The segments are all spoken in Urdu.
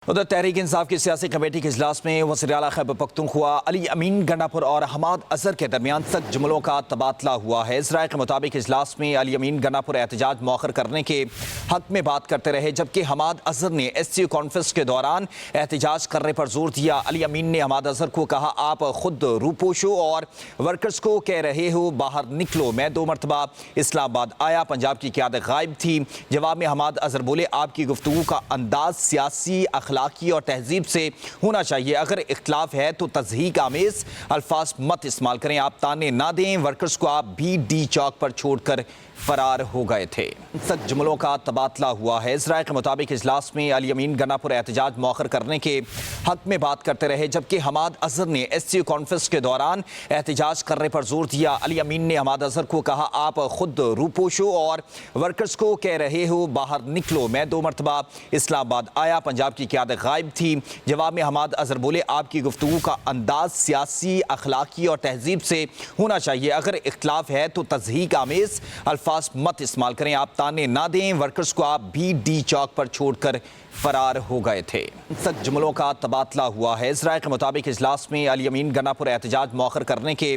ادھر تحریک انصاف کی سیاسی کمیٹی کے اجلاس میں وزیر اعلیٰ خیبر پختونخوا علی امین گنڈاپور اور حماد اظہر کے درمیان سخت جملوں کا تبادلہ ہوا ہے۔ ذرائع کے مطابق اجلاس میں علی امین گنڈاپور احتجاج مؤخر کرنے کے حق میں بات کرتے رہے، جبکہ حماد اظہر نے ایس سی او کانفرنس کے دوران احتجاج کرنے پر زور دیا۔ علی امین نے حماد اظہر کو کہا، آپ خود روپوش ہو اور ورکرز کو کہہ رہے ہو باہر نکلو۔ میں 2 مرتبہ اسلام آباد آیا، پنجاب کی قیادت غائب تھی۔ جواب میں حماد اظہر بولے، آپ کی گفتگو کا انداز سیاسی، اخلاقی اور تہذیب سے ہونا چاہیے۔ اگر اختلاف ہے تو تضحیک آمیز الفاظ مت استعمال کریں۔ آپ تانے نہ دیں، ورکرز کو آپ بھی ڈی چوک پر چھوڑ کر فرار ہو گئے تھے۔ سخت جملوں کا تبادلہ ہوا ہے۔ ذرائع کے مطابق اجلاس میں علی امین گنڈاپور احتجاج مؤخر کرنے کے حق میں بات کرتے رہے، جبکہ حماد اظہر نے ایس سی او کانفرنس کے دوران احتجاج کرنے پر زور دیا۔ علی امین نے حماد اظہر کو کہا، آپ خود روپوش ہو اور ورکرز کو کہہ رہے ہو باہر نکلو۔ میں 2 مرتبہ اسلام آباد آیا، پنجاب کی قیادت غائب تھی۔ جواب میں حماد اظہر بولے، آپ کی گفتگو کا انداز سیاسی، اخلاقی اور تہذیب سے ہونا چاہیے۔ اگر اختلاف ہے تو تضحیک آمیز الفاظ مت استعمال کریں۔ آپ تانے نہ دیں، ورکرز کو آپ بھی ڈی چوک پر چھوڑ کر فرار ہو گئے تھے۔ سخت جملوں کا تبادلہ ہوا ہے۔ ذرائع کے مطابق اجلاس میں علی امین گنڈاپور احتجاج مؤخر کرنے کے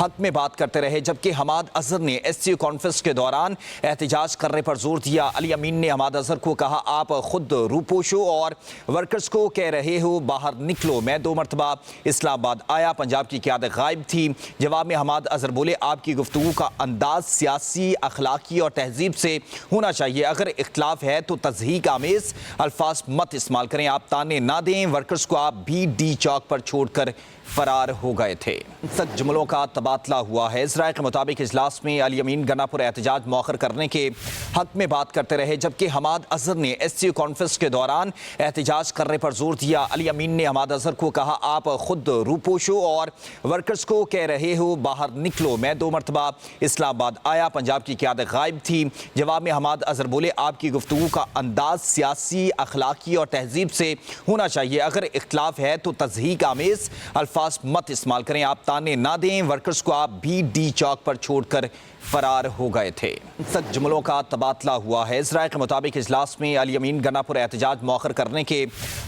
حق میں بات کرتے رہے، جبکہ حماد اظہر نے ایس سی او کانفرنس کے دوران احتجاج کرنے پر زور دیا۔ علی امین نے حماد اظہر کو کہا، آپ خود روپوش ہو اور ورکرز کو کہہ رہے ہو باہر نکلو۔ میں 2 مرتبہ اسلام آباد آیا، پنجاب کی قیادت غائب تھی۔ جواب میں حماد اظہر بولے، آپ کی گفتگو کا انداز سیاسی، اخلاقی اور تہذیب سے ہونا چاہیے۔ اگر اختلاف ہے تو تضحیک آمیز الفاظ مت استعمال کریں۔ آپ تانے نہ دیں، ورکرز کو آپ بھی ڈی چوک پر چھوڑ کر فرار ہو گئے تھے۔ سخت جملوں کا تبادلہ ہوا ہے۔ ذرائع کے مطابق اجلاس میں علی امین گنڈاپور احتجاج مؤخر کرنے کے حق میں بات کرتے رہے، جبکہ حماد اظہر نے ایس سی او کانفرنس کے دوران احتجاج کرنے پر زور دیا۔ علی امین نے حماد اظہر کو کہا، آپ خود روپوش ہو اور ورکرز کو کہہ رہے ہو باہر نکلو۔ میں 2 مرتبہ اسلام آباد آیا، پنجاب کی قیادت غائب تھی۔ جواب میں حماد اظہر بولے، آپ کی گفتگو کا انداز سیاسی، اخلاقی اور تہذیب سے ہونا چاہیے۔ اگر اختلاف ہے تو تضحیک آمیز الفاظ مت استعمال کریں۔ آپ تانے نہ دیں، ورکرز کو آپ بھی ڈی چوک پر چھوڑ کر فرار ہو گئے تھے۔ سخت جملوں کا تبادلہ ہوا ہے۔ ذرائع کے مطابق اجلاس میں علی امین گنڈاپور احتجاج مؤخر کرنے کے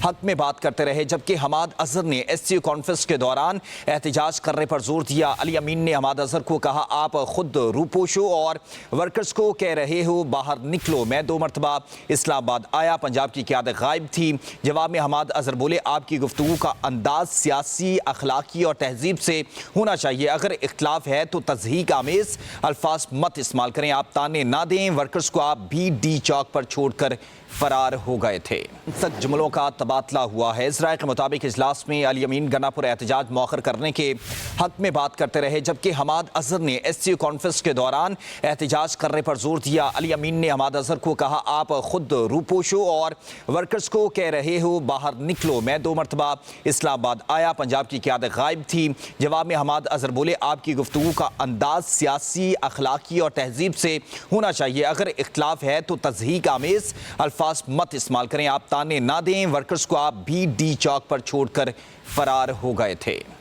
حق میں بات کرتے رہے، جبکہ حماد اظہر نے ایس سی او کانفرنس کے دوران احتجاج کرنے پر زور دیا۔ علی امین نے حماد اظہر کو کہا، آپ خود روپوش ہو اور ورکرز کو کہہ رہے ہو باہر نکلو۔ میں 2 مرتبہ اسلام آباد آیا، پنجاب کی قیادت غائب تھی۔ جواب میں حماد اظہر بولے، آپ کی گفتگو کا انداز سیاسی، اخلاقی اور تہذیب سے ہونا چاہیے۔ اگر اختلاف ہے تو تضحیک آمیز الفاظ مت استعمال کریں۔ آپ تانے نہ دیں، ورکرز کو آپ بھی ڈی چوک پر چھوڑ کر فرار ہو گئے تھے۔ سخت جملوں کا تبادلہ ہوا ہے۔ ذرائع کے مطابق اجلاس میں علی امین گنڈاپور احتجاج مؤخر کرنے کے حق میں بات کرتے رہے، جبکہ حماد اظہر نے ایس سی او کانفرنس کے دوران احتجاج کرنے پر زور دیا۔ علی امین نے حماد اظہر کو کہا، آپ خود روپوش ہو اور ورکرز کو کہہ رہے ہو باہر نکلو۔ میں 2 مرتبہ اسلام آباد آیا، پنجاب کی قیادت غائب تھی۔ جواب میں حماد اظہر بولے، آپ کی گفتگو کا انداز سیاسی، اخلاقی اور تہذیب سے ہونا چاہیے۔ اگر اختلاف ہے تو تضحیک آمیز الفاظ مت استعمال کریں۔ آپ تانے نہ دیں، ورکرز کو آپ بھی ڈی چوک پر چھوڑ کر فرار ہو گئے تھے۔